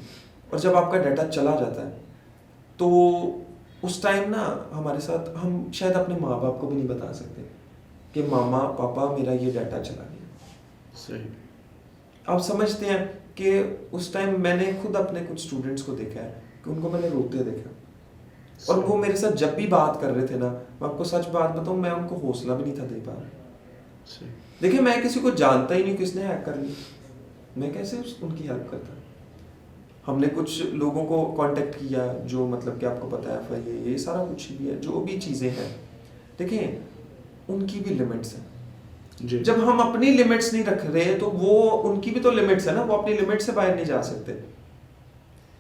और जब आपका डाटा चला जाता है तो उस टाइम ना हमारे साथ, हम शायद अपने माँ बाप को भी नहीं बता सकते कि मामा पापा मेरा ये डाटा चला गया। सही। आप समझते हैं कि उस टाइम मैंने खुद अपने कुछ स्टूडेंट्स को देखा है कि उनको मैंने रोते देखा, और वो मेरे साथ जब भी बात कर रहे थे ना, मैं आपको सच बात बताऊं, मैं उनको हौसला भी नहीं था दे पा रहा। देखिए, मैं किसी को जानता ही नहीं, किसने हैक कर लिया, मैं कैसे उनकी हेल्प करता? हमने कुछ लोगों को कांटेक्ट किया, जो मतलब कि आपको पता है फिर ये सारा कुछ भी है, जो भी चीज़ें हैं। देखिए, उनकी भी लिमिट्स हैं। जब हम अपनी लिमिट्स नहीं रख रहे तो वो उनकी भी तो लिमिट्स है ना, वो अपनी लिमिट से बाहर नहीं जा सकते।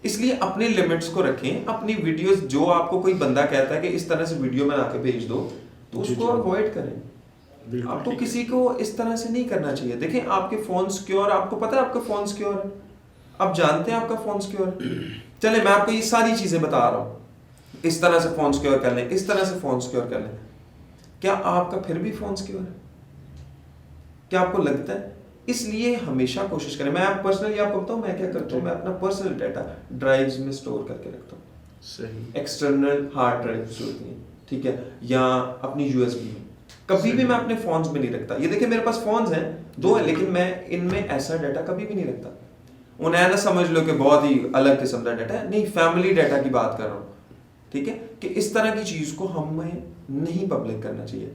इसलिए अपनी लिमिट्स को रखें। अपनी वीडियोस, जो आपको कोई बंदा कहता है कि इस तरह से वीडियो बना के भेज दो, तो उसको अवॉइड करें। आपको किसी को इस तरह से नहीं करना चाहिए। देखें, आपके फोन सिक्योर, आपको पता है आपका फोन सिक्योर है, आप जानते हैं आपका फोन सिक्योर है? चले मैं आपको ये सारी चीजें बता रहा हूँ, इस तरह से फोन सिक्योर कर लें, इस तरह से फोन सिक्योर कर लें, क्या आपका फिर भी फोन सिक्योर है? क्या आपको लगता है? इसलिए हमेशा कोशिश करें। मैं आप पर्सनली आपको बताऊं मैं क्या करता हूँ, मैं अपना पर्सनल डाटा ड्राइव्स में स्टोर करके रखता हूँ। सही। एक्सटर्नल हार्ड ड्राइव्स होती हैं, ठीक है, या अपनी यूएसबी में, कभी भी मैं अपने फोन्स में नहीं रखता। ये देखिए मेरे पास फोन्स हैं 2 है, लेकिन मैं इनमें ऐसा डाटा कभी भी नहीं रखता। उन्हें ना समझ लो कि बहुत ही अलग किस्म का डाटा है, नहीं, फैमिली डाटा की बात कर रहा हूँ, ठीक है, कि इस तरह की चीज को हमें नहीं पब्लिक करना चाहिए।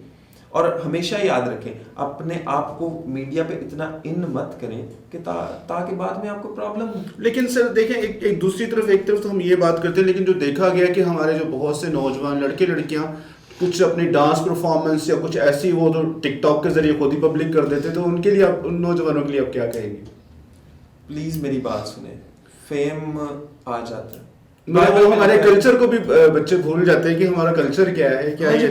और हमेशा याद रखें, अपने आप को मीडिया पे इतना इन मत करें कि ताकि बाद में आपको प्रॉब्लम हो। लेकिन सर देखें, एक दूसरी तरफ, एक तरफ तो हम ये बात करते हैं, लेकिन जो देखा गया कि हमारे जो बहुत से नौजवान लड़के लड़कियां कुछ अपनी डांस परफॉर्मेंस या कुछ ऐसी वो तो टिकटॉक के जरिए खुद ही पब्लिक कर देते, तो उनके लिए आप, उन नौजवानों के लिए आप क्या कहेंगे? प्लीज मेरी बात सुने, फेम आ जाता है, वो हमारे कल्चर को भी बच्चे भूल जाते हैं कि हमारा कल्चर क्या है, क्या ये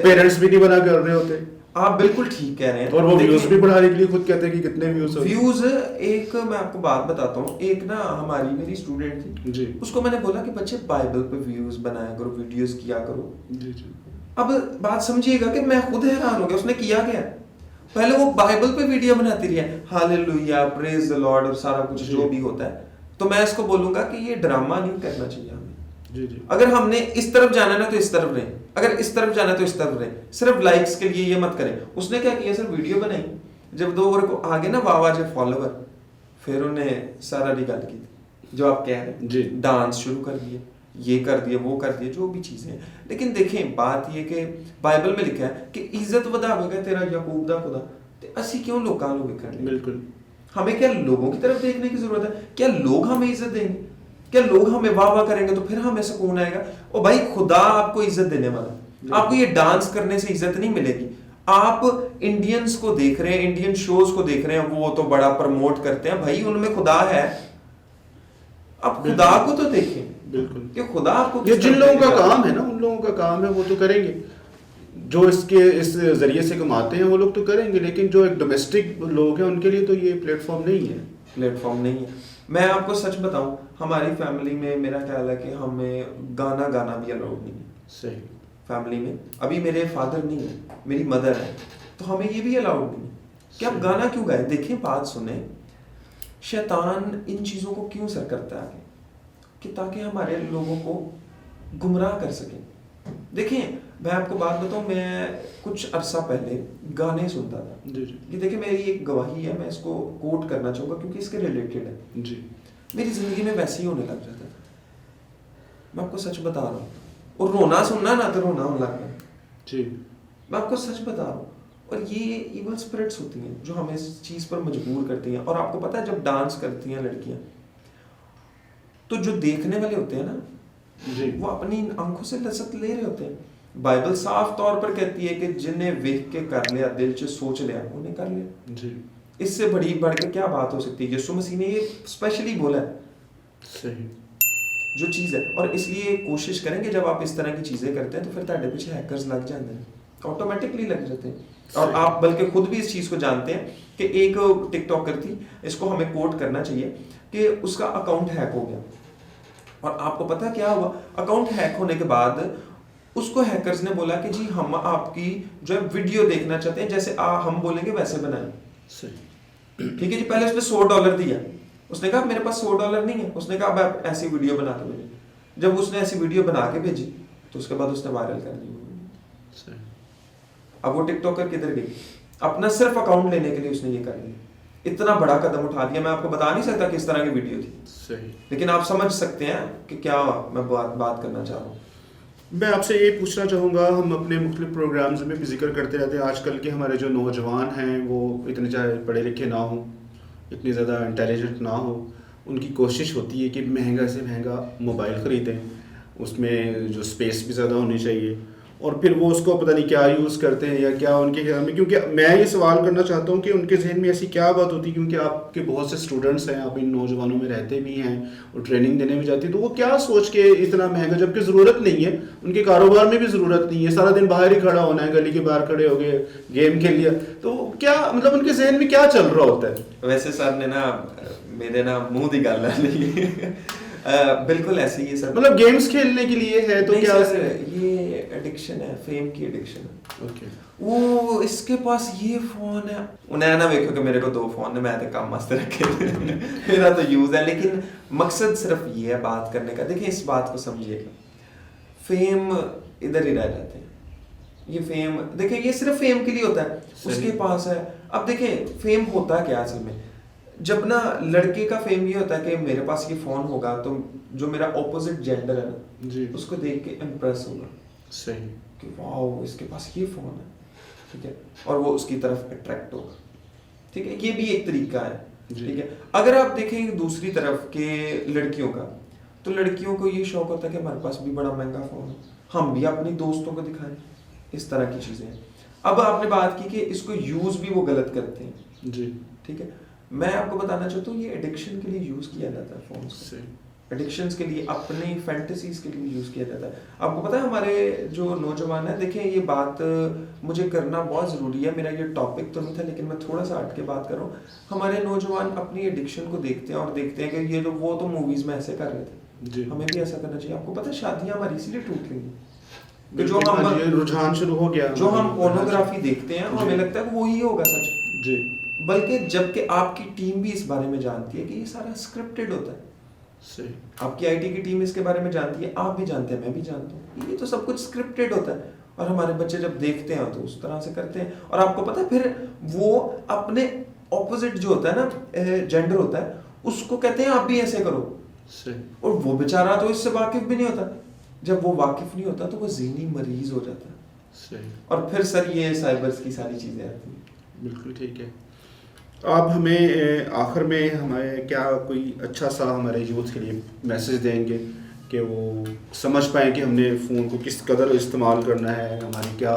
पेरेंट्स भी नहीं बना कर रहे होते। आप बिल्कुल ठीक कह रहे हैं। और वो व्यूज भी बढ़ाने के लिए खुद कहते हैं कि कितने व्यूज। एक मैं आपको बात बताता हूँ, एक ना हमारी मेरी स्टूडेंट थी जी, उसको मैंने बोला कि बच्चे बाइबल पे व्यूज बनाया करो, वीडियोस किया करो जी जी। अब बात समझिएगा कि मैं खुद हैरान हो गया, उसने किया क्या? पहले वो बाइबल पे वीडियो बनाती रही है, हालेलुया, प्रेज द लॉर्ड और सारा कुछ जो भी होता है। तो मैं इसको बोलूंगा कि ये ड्रामा नहीं करना चाहिए हमें जी जी। अगर हमने इस तरफ जाना ना तो इस तरफ रहें, अगर इस तरफ जाना तो इस तरफ रहें, सिर्फ लाइक्स के लिए ये मत करें। उसने क्या किया सर, वीडियो बनाई, जब 2 ओवर को आगे ना वाह जे फॉलोवर, फिर उन्हें सारा निकाल की जो आप कह रहे हैं जी, डांस शुरू कर दिए, ये कर दिए, वो कर दिए, जो भी चीजें। लेकिन देखें बात ये कि बाइबल में लिखा है कि इज्जत वधावेगा तेरा याकूब दा खुदा, ते असी क्यों लोकां नूं वेखण? बिल्कुल, हमें क्या लोगों की तरफ देखने की जरूरत है? क्या लोग हमें इज्जत देंगे? क्या लोग हमें वाह वाह करेंगे तो फिर हमें सुकून आएगा? ओ भाई, खुदा आपको इज्जत देने वाला, आपको ये डांस करने से इज्जत नहीं मिलेगी। आप इंडियंस को देख रहे हैं, इंडियन शोज को देख रहे हैं, वो तो बड़ा प्रमोट करते हैं, भाई उनमें खुदा है, आप खुदा को तो देखें। बिल्कुल, कि खुदा आपको, ये जिन लोगों का काम है ना, उन लोगों का काम है, वो तो करेंगे, जो इस जरिए से कमाते हैं वो लोग तो करेंगे, लेकिन जो एक डोमेस्टिक लोग हैं उनके लिए तो ये प्लेटफॉर्म नहीं है। प्लेटफॉर्म नहीं है। मैं आपको सच बताऊं, हमारी फैमिली में मेरा ख्याल है कि हमें गाना गाना भी अलाउड नहीं है। सही। फैमिली में अभी मेरे फादर नहीं है, मेरी मदर है, तो हमें ये भी अलाउड नहीं है कि आप गाना क्यों गाएं। देखें, बात सुने, शैतान इन चीज़ों को क्यों सर करता है आगे, कि ताकि हमारे लोगों को गुमराह कर सकें। देखें, मैं आपको बात बताऊं, मैं कुछ अरसा पहले गाने सुनता था जी जी। ये देखिए मेरी एक गवाही है, मैं इसको कोट करना चाहूँगा क्योंकि इसके रिलेटेड है जी। मेरी ज़िंदगी में वैसे ही होने लग जाता था, मैं आपको सच बता रहा हूँ। और रोना सुनना ना तो रोना होने लग गया जी, मैं आपको सच बता रहा हूँ। और ये इवल स्पिरिट्स होती हैं जो हमें इस चीज़ पर मजबूर करती हैं। और आपको पता है, जब डांस करती हैं लड़कियाँ, तो जो देखने वाले होते हैं ना जी, वो अपनी आंखों से लज्जत ले रहे होते हैं। बाइबल साफ तौर पर कहती है कि जिन्हें वेख के कर लिया, दिल से सोच लिया, उन्हें कर लिया जी। इससे बड़ी बढ़ के क्या बात हो सकती है? यीशु मसीह ने ये स्पेशली बोला है, सही जो चीज़ है। और इसलिए कोशिश करें कि जब आप इस तरह की चीज़ें करते हैं तो फिर ਤੁਹਾਡੇ पीछे हैकर्स लग जाते हैं, ऑटोमेटिकली लग जाते हैं। और आप बल्कि खुद भी इस चीज़ को जानते हैं कि एक टिकटॉकर थी, इसको हमें कोट करना चाहिए, कि उसका अकाउंट हैक हो गया। और आपको पता क्या हुआ? अकाउंट हैक होने के बाद उसको हैकर्स ने बोला कि जी हम आपकी जो है वीडियो देखना चाहते हैं, जैसे हम बोलेंगे वैसे बनाएं। ठीक है जी। पहले उसने $100 दिया, उसने कहा मेरे पास $100 नहीं है, उसने कहा अब आप ऐसी वीडियो बना के भेजें। जब उसने ऐसी वीडियो बना के भेजी तो उसके बाद उसने वायरल कर दी। अब वो टिकटॉकर किधर गई? अपना सिर्फ अकाउंट लेने के लिए उसने ये कर लिया। इतना बड़ा कदम उठा दिया, मैं आपको बता नहीं सकता किस तरह की वीडियो थी। सही। लेकिन आप समझ सकते हैं कि क्या मैं बात करना चाह रहा हूँ। मैं आपसे ये पूछना चाहूँगा, हम अपने मुख्तलिफ प्रोग्राम्स में भी जिक्र करते रहते हैं आजकल के हमारे जो नौजवान हैं वो इतने चाहे पढ़े लिखे ना हों, इतनी ज़्यादा इंटेलिजेंट ना हो, उनकी कोशिश होती है कि महंगा से महंगा मोबाइल ख़रीदें, उसमें जो स्पेस भी ज़्यादा होनी चाहिए, और फिर वो उसको पता नहीं क्या यूज़ करते हैं या क्या उनके ख्याल में। क्योंकि मैं ये सवाल करना चाहता हूँ कि उनके जहन में ऐसी क्या बात होती है, क्योंकि आपके बहुत से स्टूडेंट्स हैं, आप इन नौजवानों में रहते भी हैं और ट्रेनिंग देने भी जाती है, तो वो क्या सोच के इतना महंगा, जबकि ज़रूरत नहीं है, उनके कारोबार में भी ज़रूरत नहीं है, सारा दिन बाहर ही खड़ा होना है, गली के बाहर खड़े हो गए, गेम खेल लिया, तो क्या मतलब उनके जहन में क्या चल रहा होता है? वैसे सर ने ना मेरे ना मुंह दी गल नहीं बिल्कुल ऐसे ही है सर। मतलब गेम्स खेलने के लिए है तो नहीं क्या सर, ये एडिक्शन है, फेम की एडिक्शन है। ओके वो इसके पास ये फोन है, उन्हें ना देखो कि मेरे को 2 फोन है, मैं तो काम मस्त रखे मेरा तो यूज है। लेकिन मकसद सिर्फ ये है बात करने का। देखिए इस बात को समझिएगा, फेम इधर ही रह जाते हैं। ये फेम देखिए ये सिर्फ फेम के लिए होता है, उसके पास है। अब देखिए फेम होता क्या असल में, जब ना लड़के का फेम ये होता है कि मेरे पास ये फोन होगा तो जो मेरा ऑपोजिट जेंडर है ना जी उसको देख के इम्प्रेस होगा सही कि वाह इसके पास ये फोन है, ठीक है, और वो उसकी तरफ अट्रैक्ट होगा, ठीक है। ये भी एक तरीका है, ठीक है। अगर आप देखें दूसरी तरफ के लड़कियों का, तो लड़कियों को ये शौक होता है कि हमारे पास भी बड़ा महंगा फोन है, हम भी अपनी दोस्तों को दिखाएं, इस तरह की चीजें हैं। अब आपने बात की कि इसको यूज भी वो गलत करते हैं जी, ठीक है। मैं आपको बताना चाहता हूँ ये एडिक्शन के लिए यूज किया जाता है फोन से, एडिक्शंस के लिए, अपनी फैंटेसीज के लिए यूज किया जाता है। आपको पता है हमारे जो नौजवान है, देखें ये बात मुझे करना बहुत ज़रूरी है, मेरा ये टॉपिक तो नहीं था लेकिन मैं थोड़ा सा हट के बात कर रहा हूँ। हमारे नौजवान अपनी एडिक्शन को देखते हैं और देखते हैं कि ये तो वो तो मूवीज़ में ऐसे कर रहे थे जी, हमें भी ऐसा करना चाहिए। आपको पता है शादियाँ हमारी इसीलिए टूट रही हैं कि जो हम रुझान शुरू हो गया, जो हम पोर्नोग्राफी देखते हैं हमें लगता है वो ही होगा सच जी, बल्कि जबकि आपकी टीम भी इस बारे में जानती है कि ये सारा स्क्रिप्टेड होता है। सही, आपकी आईटी की टीम इसके बारे में जानती है, आप भी जानते हैं, मैं भी जानता हूँ, ये तो सब कुछ स्क्रिप्टेड होता है। और हमारे बच्चे जब देखते हैं तो उस तरह से करते हैं। और आपको पता है फिर वो अपने ऑपोजिट जो होता है ना जेंडर होता है उसको कहते हैं आप भी ऐसे करो, और वो बेचारा तो इससे वाकिफ भी नहीं होता। जब वो वाकिफ नहीं होता तो वो ज़हनी मरीज हो जाता है। सही। और फिर सर ये साइबर्स की सारी चीज़ें आती हैं। बिल्कुल ठीक है। आप हमें आखिर में हमारे क्या कोई अच्छा सा हमारे यूथ के लिए मैसेज देंगे कि वो समझ पाएँ कि हमने फ़ोन को किस कदर इस्तेमाल करना है, हमारी क्या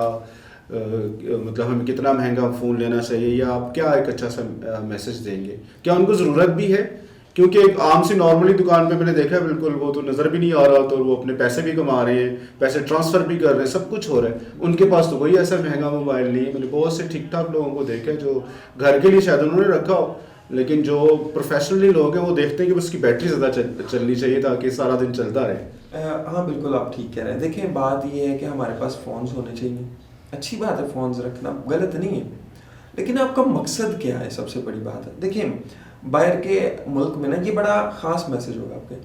मतलब हमें कितना महंगा फ़ोन लेना चाहिए, या आप क्या एक अच्छा सा मैसेज देंगे? क्या उनको ज़रूरत भी है? क्योंकि एक आम सी नॉर्मली दुकान पे मैंने देखा है, बिल्कुल वो तो नज़र भी नहीं आ रहा, तो वो अपने पैसे भी कमा रहे हैं, पैसे ट्रांसफ़र भी कर रहे हैं, सब कुछ हो रहा है, उनके पास तो कोई ऐसा महंगा मोबाइल नहीं है। मैंने बहुत से ठीक ठाक लोगों को देखा है जो घर के लिए शायद उन्होंने रखा हो, लेकिन जो प्रोफेशनली लोग हैं वो देखते हैं कि बस उसकी बैटरी ज़्यादा चलनी चाहिए ताकि सारा दिन चलता रहे। हाँ बिल्कुल आप ठीक कह रहे हैं। देखिए बात ये है कि हमारे पास फ़ोन्स होने चाहिए, अच्छी बात है, फ़ोन्स रखना गलत नहीं है, लेकिन आपका मकसद क्या है, सबसे बड़ी बात है। देखिए बाहर के मुल्क में ना, ये बड़ा ख़ास मैसेज होगा आपके,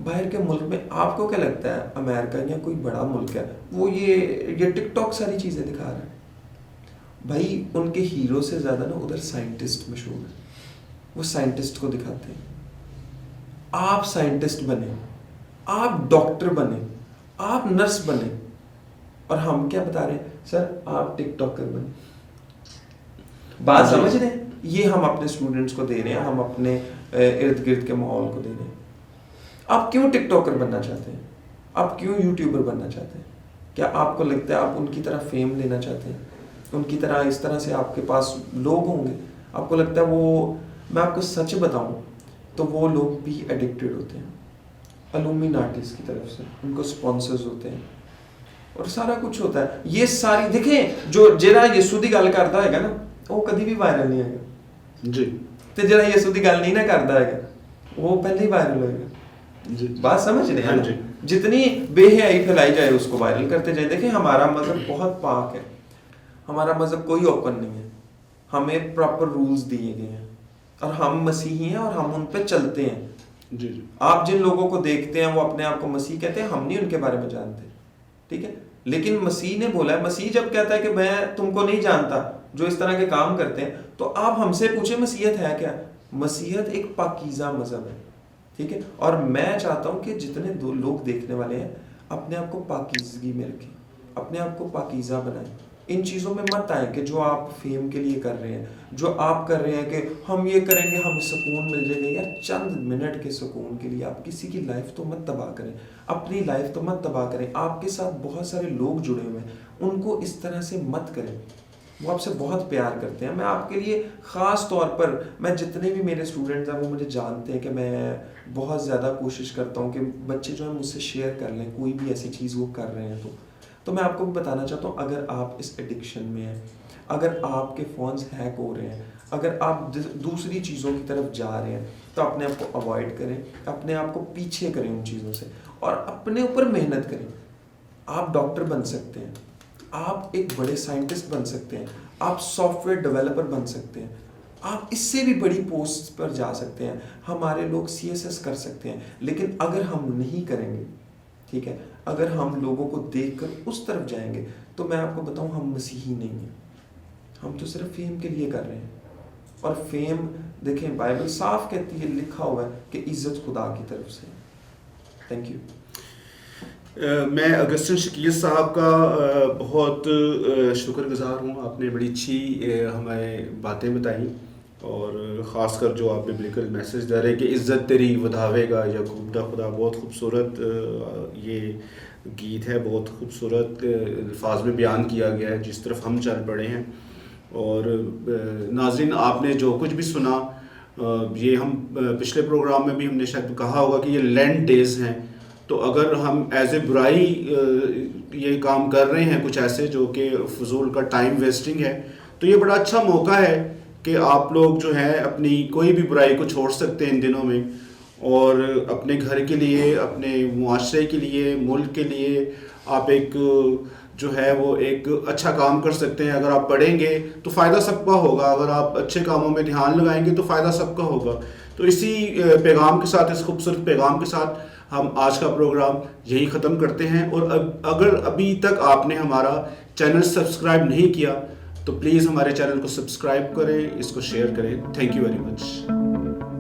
बाहर के मुल्क में आपको क्या लगता है अमेरिका या कोई बड़ा मुल्क है वो ये टिकटॉक सारी चीज़ें दिखा रहा है भाई, उनके हीरो से ज़्यादा ना उधर साइंटिस्ट मशहूर है, वो साइंटिस्ट को दिखाते हैं। आप साइंटिस्ट बने, आप डॉक्टर बने, आप नर्स बने, और हम क्या बता रहे हैं सर आप टिकटॉकर बने। बात समझ रहे हैं? ये हम अपने स्टूडेंट्स को दे रहे हैं, हम अपने इर्द गिर्द के माहौल को दे रहे हैं। आप क्यों टिकटॉकर बनना चाहते हैं? आप क्यों यूट्यूबर बनना चाहते हैं? क्या आपको लगता है आप उनकी तरह फेम लेना चाहते हैं? उनकी तरह इस तरह से आपके पास लोग होंगे? आपको लगता है वो, मैं आपको सच बताऊं तो वो लोग भी एडिक्टेड होते हैं इल्यूमिनाटीज की तरफ से, उनको स्पॉन्सर्स होते हैं और सारा कुछ होता है। ये सारी देखें जो जरा यीशु दी गल करता है ना वो कभी भी वायरल नहीं होगा जी, तो जरा यीशु दी गल नहीं ना करता है वो पहले ही वायरल होगा जी। बात समझ रहे हैं जी? जितनी बेहयाई फैलाई जाए उसको वायरल करते जाए। देखें हमारा मजहब बहुत पाक है, हमारा मजहब कोई ओपन नहीं है, हमें प्रॉपर रूल्स दिए गए हैं और हम मसीही हैं और हम उन पे चलते हैं जी जी। आप जिन लोगों को देखते हैं वो अपने आप को मसीह कहते हैं, हम नहीं उनके बारे में जानते, ठीक है। लेकिन मसीह ने बोला है, मसीह जब कहता है कि मैं तुमको नहीं जानता जो इस तरह के काम करते हैं, तो आप हमसे पूछे मसीहत है क्या? मसीहत एक पाकीज़ा मजहब है, ठीक है। और मैं चाहता हूं कि जितने लोग देखने वाले हैं अपने आप को पाकीज़गी में रखें, अपने आप को पाकीज़ा बनाएं, इन चीज़ों में मत आए कि जो आप फेम के लिए कर रहे हैं, जो आप कर रहे हैं कि हम ये करेंगे हमें सुकून मिल जाएगा। यार चंद मिनट के सुकून के लिए आप किसी की लाइफ तो मत तबाह करें, अपनी लाइफ तो मत तबाह करें। आपके साथ बहुत सारे लोग जुड़े हुए हैं, उनको इस तरह से मत करें, वो आपसे बहुत प्यार करते हैं। मैं आपके लिए ख़ास तौर पर, मैं जितने भी मेरे स्टूडेंट्स हैं वो मुझे जानते हैं कि मैं बहुत ज़्यादा कोशिश करता हूँ कि बच्चे जो है मुझसे शेयर कर लें कोई भी ऐसी चीज़ वो कर रहे हैं तो तो मैं आपको बताना चाहता हूँ, अगर आप इस एडिक्शन में हैं, अगर आपके फ़ोन्स हैक हो रहे हैं, अगर आप दूसरी चीज़ों की तरफ जा रहे हैं, तो अपने आप को अवॉइड करें, अपने आप को पीछे करें उन चीज़ों से और अपने ऊपर मेहनत करें। आप डॉक्टर बन सकते हैं, आप एक बड़े साइंटिस्ट बन सकते हैं, आप सॉफ्टवेयर डेवलपर बन सकते हैं, आप इससे भी बड़ी पोस्ट पर जा सकते हैं। हमारे लोग CSS कर सकते हैं, लेकिन अगर हम नहीं करेंगे, ठीक है, अगर हम लोगों को देखकर उस तरफ जाएंगे, तो मैं आपको बताऊं, हम मसीही नहीं हैं। हम तो सिर्फ फेम के लिए कर रहे हैं। और फेम, देखें, बाइबल साफ कहती है, लिखा हुआ है कि इज्जत खुदा की तरफ से। Thank you. मैं अगस्टिन शकील साहब का बहुत शुक्रगुजार हूँ। आपने बड़ी अच्छी हमें बातें बताई, और ख़ासकर जो आप बिब्लिकल मैसेज दे रहे हैं कि इज़्ज़त तेरी वधावेगा या खुदा खुदा, बहुत खूबसूरत ये गीत है, बहुत खूबसूरत अल्फाज में बयान किया गया है जिस तरफ हम चल पड़े हैं। और नाज़रीन, आपने जो कुछ भी सुना, ये हम पिछले प्रोग्राम में भी हमने शायद कहा होगा कि ये लेंट डेज़ हैं, तो अगर हम एज ए बुराई ये काम कर रहे हैं कुछ ऐसे जो कि फजूल का टाइम वेस्टिंग है, तो ये बड़ा अच्छा मौका है कि आप लोग जो है अपनी कोई भी बुराई को छोड़ सकते हैं इन दिनों में, और अपने घर के लिए, अपने मुआशरे के लिए, मुल्क के लिए आप एक जो है वो एक अच्छा काम कर सकते हैं। अगर आप पढ़ेंगे तो फ़ायदा सबका होगा, अगर आप अच्छे कामों में ध्यान लगाएंगे तो फ़ायदा सबका होगा। तो इसी पैगाम के साथ, इस खूबसूरत पैगाम के साथ हम आज का प्रोग्राम यही ख़त्म करते हैं। और अगर अभी तक आपने हमारा चैनल सब्सक्राइब नहीं किया तो प्लीज़ हमारे चैनल को सब्सक्राइब करें, इसको शेयर करें। Thank you very much.